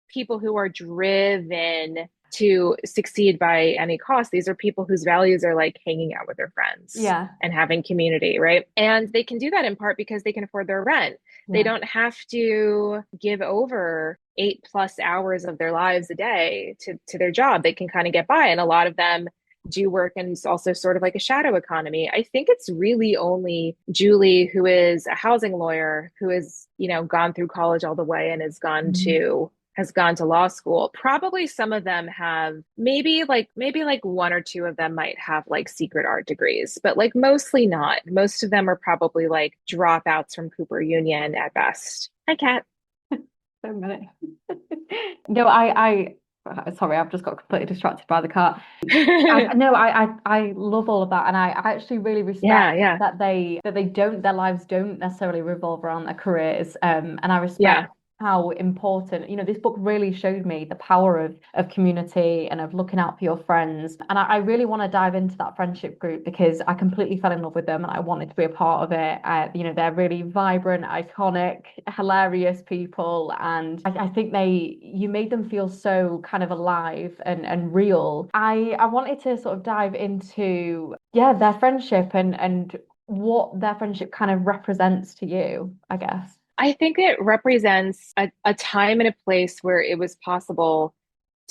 people who are driven to succeed by any cost. These are people whose values are like hanging out with their friends yeah, and having community, right? And they can do that in part because they can afford their rent. They yeah. don't have to give over 8+ hours of their lives a day to their job. They can kind of get by. And a lot of them do work and it's also sort of like a shadow economy. I think it's really only Julie, who is a housing lawyer, who has, gone through college all the way and Mm. has gone to law school. Probably some of them have maybe like one or two of them might have like secret art degrees, but like mostly not. Most of them are probably like dropouts from Cooper Union at best. Hi, Kat. So many. No, sorry, I've just got completely distracted by the car. No, I love all of that, and I actually really respect Yeah, yeah, that they don't their lives don't necessarily revolve around their careers. And I respect yeah. how important, this book really showed me the power of community and of looking out for your friends. And I really want to dive into that friendship group because I completely fell in love with them and I wanted to be a part of it. They're really vibrant, iconic, hilarious people, and I think you made them feel so kind of alive and real. I wanted to sort of dive into, yeah, their friendship and what their friendship kind of represents to you, I guess. I think it represents a time and a place where it was possible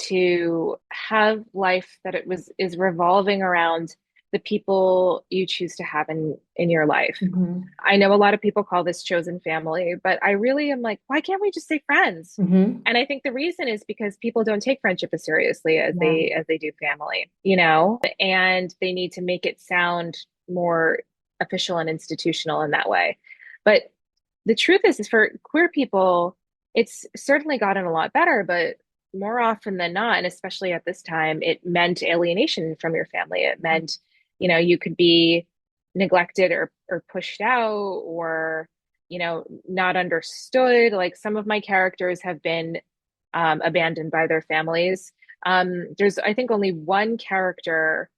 to have life that it was is revolving around the people you choose to have in your life. Hmm. I know a lot of people call this chosen family, but I really am like, why can't we just say friends? Hmm. And I think the reason is because people don't take friendship as seriously as Yeah. they do family, and they need to make it sound more official and institutional in that way. But the truth is for queer people, it's certainly gotten a lot better, but more often than not, and especially at this time, it meant alienation from your family. It meant, you could be neglected or pushed out or, not understood. Like some of my characters have been abandoned by their families. There's, I think, only one character,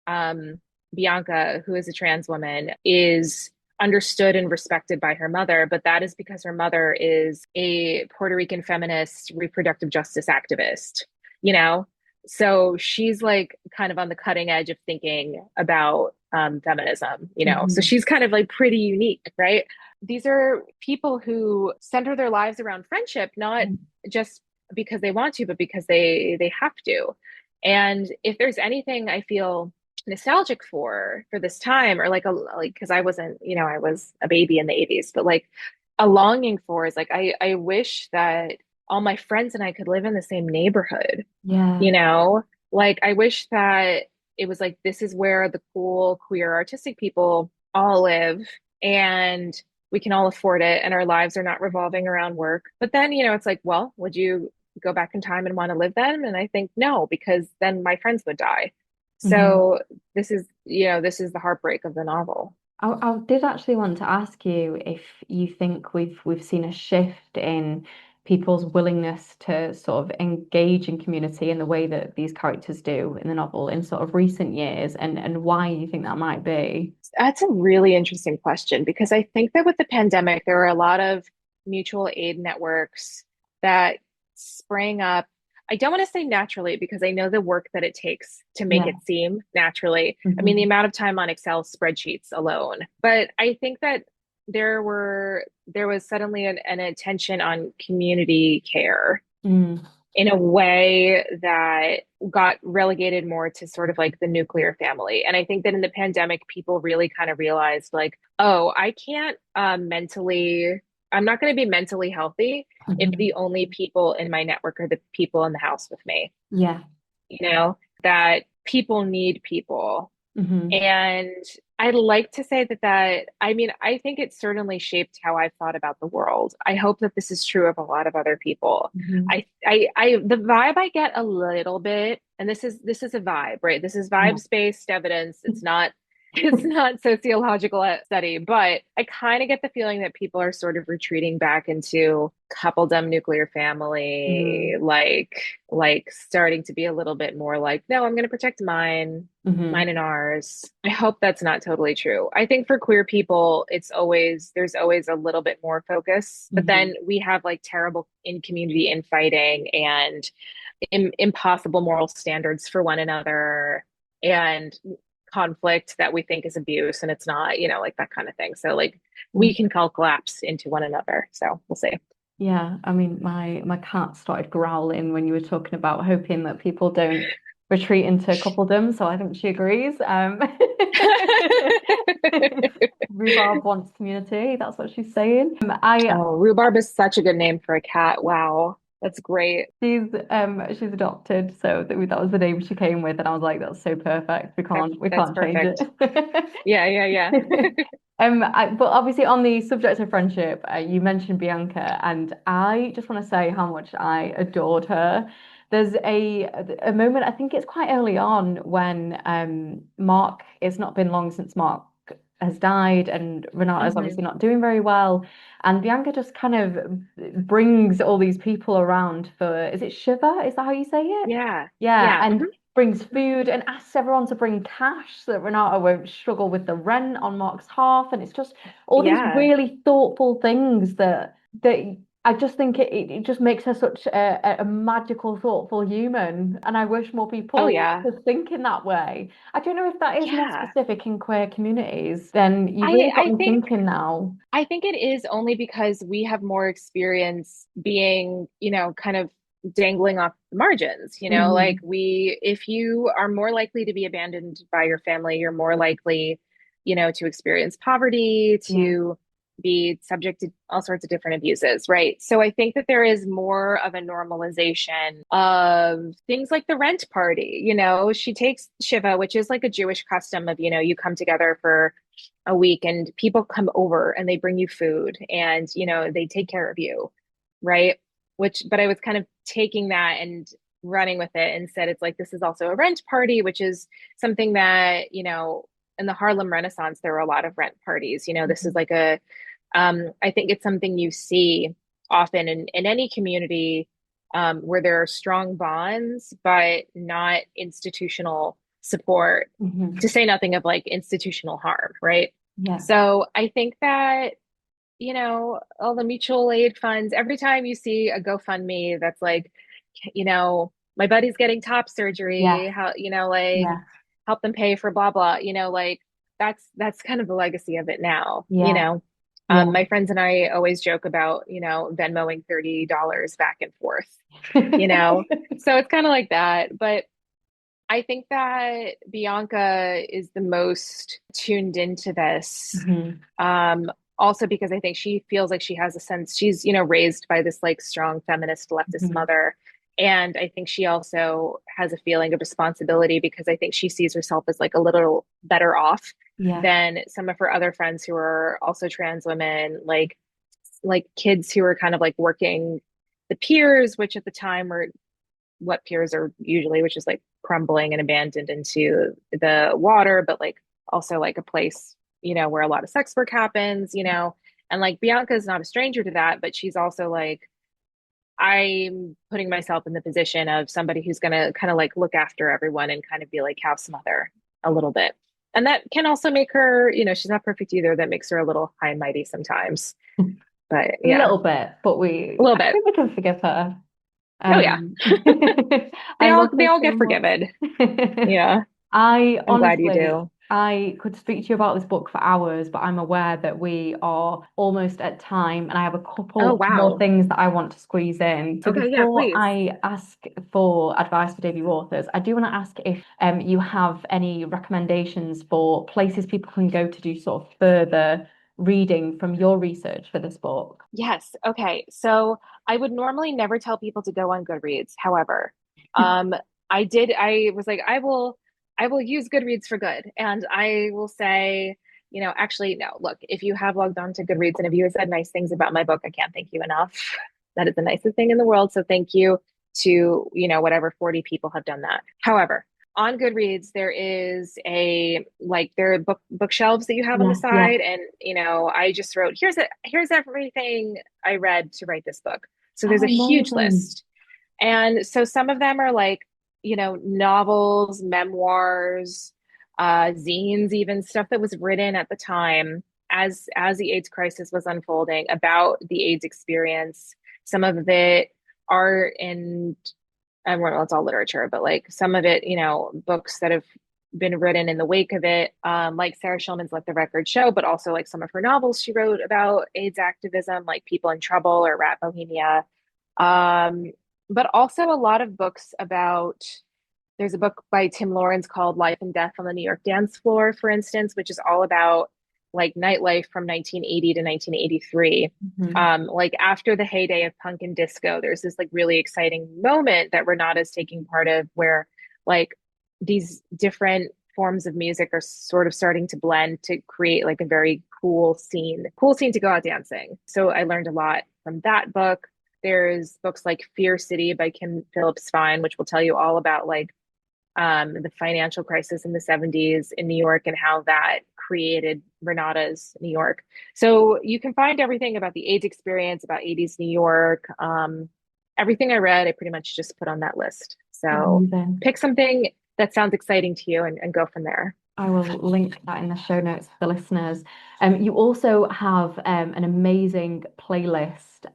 um, Bianca, who is a trans woman, is understood and respected by her mother, but that is because her mother is a Puerto Rican feminist reproductive justice activist, you know? So she's like kind of on the cutting edge of thinking about feminism, you know? So Mhm. she's kind of like pretty unique, right? These are people who center their lives around friendship, not just because they want to, but because they have to. And if there's anything I feel nostalgic for this time, or like a like because I wasn't, you know, I was a baby in the 80s, but like a longing for is like I wish that all my friends and I could live in the same neighborhood, Yeah. you know? Like I wish that it was like this is where the cool queer artistic people all live, and we can all afford it and our lives are not revolving around work. But then, you know, it's like, well, would you go back in time and want to live then? And I think no, because then my friends would die. Mhm. So this is, you know, this is the heartbreak of the novel. I did actually want to ask you if you think we've seen a shift in people's willingness to sort of engage in community in the way that these characters do in the novel in sort of recent years, and why you think that might be. That's a really interesting question because I think that with the pandemic, there are a lot of mutual aid networks that sprang up. I don't want to say naturally because I know the work that it takes to make Yeah. it seem naturally. I mean, the Hmm. amount of time on Excel spreadsheets alone. But I think that there was suddenly an attention on community care Mm. in a way that got relegated more to sort of like the nuclear family. And I think that in the pandemic, people really kind of realized like, oh, I can't I'm not going to be mentally healthy if Hmm. the only people in my network are the people in the house with me, Yeah. you know, that people need people. Hmm. And I'd like to say I mean, I think it certainly shaped how I've thought about the world. I hope that this is true of a lot of other people. Hmm. The vibe I get a little bit, and this is a vibe, right? This is Yeah. vibes-based evidence. It's not, it's not sociological study, but I kind of get the feeling that people are sort of retreating back into coupledom nuclear family, Mm. like starting to be a little bit more like, no, I'm going to protect Hmm. mine and ours. I hope that's not totally true. I think for queer people, there's always a little bit more focus, but Hmm. then we have like terrible in community infighting and impossible moral standards for one another and conflict that we think is abuse and it's not, you know, like that kind of thing. So like we can all collapse into one another. So we'll see. Yeah, I mean, my cat started growling when you were talking about hoping that people don't retreat into coupledom, so I think she agrees. Rhubarb wants community, that's what she's saying. I Oh, rhubarb is such a good name for a cat. Wow. That's great. she's adopted, so that was the name she came with, and I was like, that's so perfect. We That's can't change perfect. it. Yeah, yeah, yeah. But obviously on the subject of friendship, you mentioned Bianca, and I just want to say how much I adored her. There's a moment, I think it's quite early on when Mark, it's not been long since Mark has died, and Renata's Hmm. obviously not doing very well. And Bianca just kind of brings all these people around for, is it Shiva? Is that how you say it? Yeah. Yeah, Yeah. and brings food and asks everyone to bring cash so that Renata won't struggle with the rent on Mark's half. And it's just all these Yeah. really thoughtful things that I just think it just makes her such a magical, thoughtful human. And I wish more Oh, people yeah. could think in that way. I don't know if that is more Yeah. specific in queer communities. Then you've really got I me think thinking now. I think it is only because we have more experience being, you know, kind of dangling off the margins, you know, like Hmm. if you are more likely to be abandoned by your family, you're more likely, you know, to experience poverty, Yeah. to be subject to all sorts of different abuses, right? So I think that there is more of a normalization of things like the rent party. You know, she takes Shiva, which is like a Jewish custom of, you know, you come together for a week and people come over and they bring you food and you know they take care of you, right? Which but I was kind of taking that and running with it and said it's like this is also a rent party, which is something that, you know, in the Harlem Renaissance there were a lot of rent parties, you know. This is Mhm. like I think it's something you see often in any community where there are strong bonds, but not institutional support, Hmm. to say nothing of like institutional harm, right? Yeah. So I think that, all the mutual aid funds, every time you see a GoFundMe that's like, my buddy's getting top Yeah. surgery, how, like Yeah. help them pay for blah blah, like that's kind of the legacy of it now, Yeah. Yeah. My friends and I always joke about, Venmoing $30 back and forth, so it's kind of like that. But I think that Bianca is the most tuned into this. Hmm. Also because I think she feels like she has a sense, she's, raised by this like strong feminist leftist Hmm. mother. And I think she also has a feeling of responsibility because I think she sees herself as like a little better off Yeah. than some of her other friends who are also trans women, like kids who are kind of like working the piers, which at the time were what piers are usually, which is like crumbling and abandoned into the water, but like also like a place, where a lot of sex work happens, and like Bianca is not a stranger to that, but she's also like, I'm putting myself in the position of somebody who's going to kind of like look after everyone and kind of be like house mother a little bit. And that can also make her, she's not perfect either. That makes her a little high and mighty sometimes. But A yeah, little bit, but a little I bit. think we can forgive her. Oh yeah. they I all love they her all so get forgiven. much. Yeah. I I'm glad you honestly, do. I could speak to you about this book for hours, but I'm aware that we are almost at time, and I have a Oh, couple more wow. things that I want to squeeze in. So Okay, yeah, before please. I ask for advice for debut authors, I do want to ask if you have any recommendations for places people can go to do sort of further reading from your research for this book. Yes. Okay. So I would normally never tell people to go on Goodreads. However, I was like, I will use Goodreads for good. And I will say, actually, no, look, if you have logged on to Goodreads and if you have said nice things about my book, I can't thank you enough. That is the nicest thing in the world. So thank you to, whatever 40 people have done that. However, on Goodreads, there are bookshelves that you have on the Yeah, yeah. side, and I just wrote here's everything I read to write this book. So there's Oh, a huge amazing. list, and so some of them are like novels, memoirs, zines, even stuff that was written at the time as the AIDS crisis was unfolding about the AIDS experience. Some of it art and well, it's all literature, but like some of it, books that have been written in the wake of it, like Sarah Schulman's Let the Record Show, but also like some of her novels she wrote about AIDS activism, like People in Trouble or Rat Bohemia. Um, but also a lot of books about, there's a book by Tim Lawrence called Life and Death on the New York Dance Floor, for instance, which is all about like nightlife from 1980 to 1983. Mhm. Like after the heyday of punk and disco, there's this like really exciting moment that Renata's taking part of where like these different forms of music are sort of starting to blend to create like a very cool scene to go out dancing. So I learned a lot from that book. There's books like Fear City by Kim Phillips Fine, which will tell you all about like the financial crisis in the 70s in New York and how that created Renata's New York. So you can find everything about the AIDS experience, about 80s New York. Everything I read, I pretty much just put on that list. So Amazing. pick something that sounds exciting to you and go from there. I will link that in the show notes for the listeners. You also have an amazing playlist,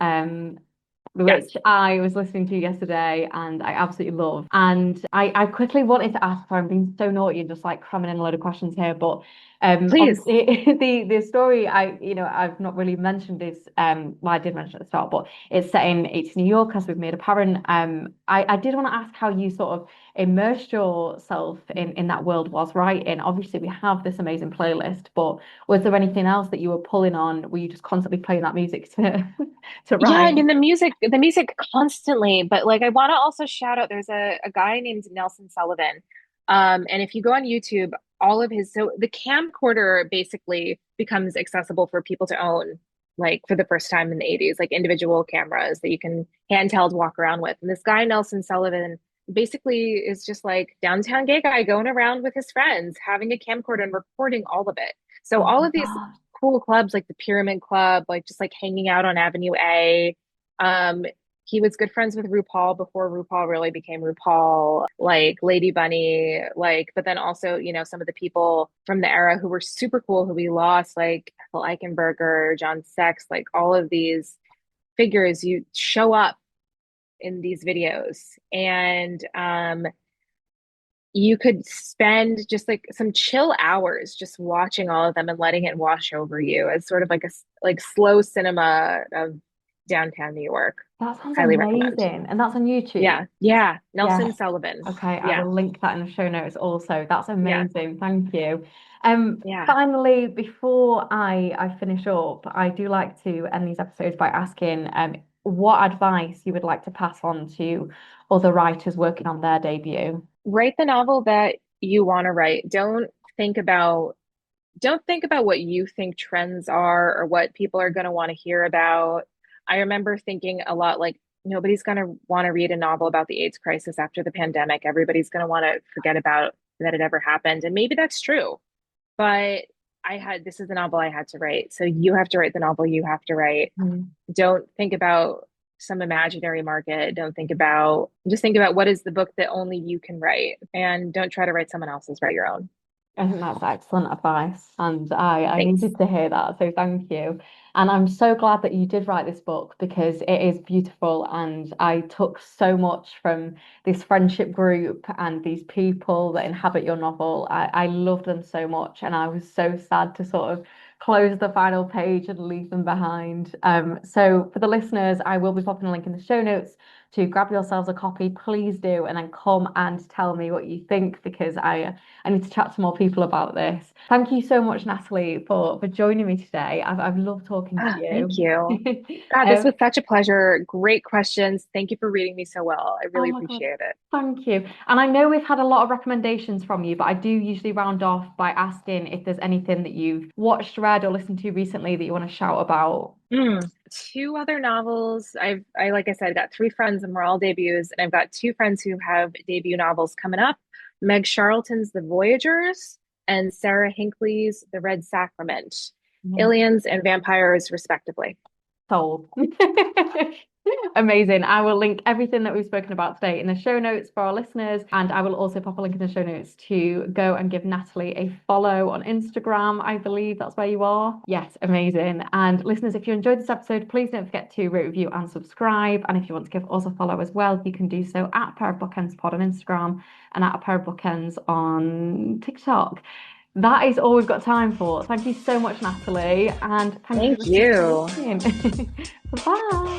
Yes, which I was listening to yesterday and I absolutely love. And I quickly wanted to ask, sorry, I'm being so naughty and just like cramming in a load of questions here, but please. obviously the story I've not really mentioned is well, I did mention at the start, but it's set in 80s New York, as we've made apparent. I did want to ask how you sort of immersed yourself in that world whilst writing. Obviously, we have this amazing playlist, but was there anything else that you were pulling on? Were you just constantly playing that music to to Yeah, I write? mean the music constantly, but like I want to also shout out there's a guy named Nelson Sullivan. And if you go on YouTube, all of his so the camcorder basically becomes accessible for people to own like for the first time in the 80s, like individual cameras that you can handheld walk around with. And this guy Nelson Sullivan basically is just like downtown gay guy going around with his friends, having a camcorder and recording all of it. So Oh all my of these God. cool clubs like the Pyramid Club, like just like hanging out on Avenue A. Um, he was good friends with RuPaul before RuPaul really became RuPaul, like Lady Bunny, like, but then also, some of the people from the era who were super cool, who we lost, like Ethel Eichenberger, John Sex, like all of these figures, you show up in these videos. And you could spend just like some chill hours just watching all of them and letting it wash over you as sort of like a like slow cinema of downtown New York. That sounds Highly recommend. amazing. And that's on YouTube. Yeah. Yeah. Nelson Sullivan. Okay, I Yeah. will link that in the show notes also. That's Yeah. amazing. Thank you. Yeah. Finally, before I finish up, I do like to end these episodes by asking what advice you would like to pass on to other writers working on their debut. Write the novel that you want to write. Don't think about what you think trends are or what people are going to want to hear about. I remember thinking a lot like nobody's going to want to read a novel about the AIDS crisis after the pandemic. Everybody's going to want to forget about that it ever happened. And maybe that's true. But this is the novel I had to write. So you have to write the novel you have to write. Mm. Don't think about some imaginary market. Just think about what is the book that only you can write, and don't try to write someone else's, write your own. I think that's excellent advice, and I Thanks. needed to hear that, so thank you. And I'm so glad that you did write this book because it is beautiful, and I took so much from this friendship group and these people that inhabit your novel. I love them so much, and I was so sad to sort of close the final page and leave them behind. So for the listeners, I will be popping a link in the show notes to grab yourselves a copy. Please do, and then come and tell me what you think because I need to chat to more people about this. Thank you so much, Natalie, for joining me today. I've loved talking to Thank you. you. God, this Um, was such a pleasure. Great questions. Thank you for reading me so well. I oh really my God, appreciate it. thank you. And I know we've had a lot of recommendations from you, but I do usually round off by asking if there's anything that you've watched, read, or listened to recently that you want to shout about. Two other novels. Like I said, got three friends and we're all debuts, and I've got two friends who have debut novels coming up. Meg Charlton's The Voyagers and Sarah Hinckley's The Red Sacrament, Amazing. Aliens and Vampires, respectively. Sold. Amazing. I will link everything that we've spoken about today in the show notes for our listeners. And I will also pop a link in the show notes to go and give Natalie a follow on Instagram. I believe that's where you are. Yes, amazing. And listeners, if you enjoyed this episode, please don't forget to rate, review, and subscribe. And if you want to give us a follow as well, you can do so at Pair of Bookends Pod on Instagram and at a Pair of Bookends on TikTok. That is all we've got time for. Thank you so much, Natalie, and thank you Thank you. for listening. Bye.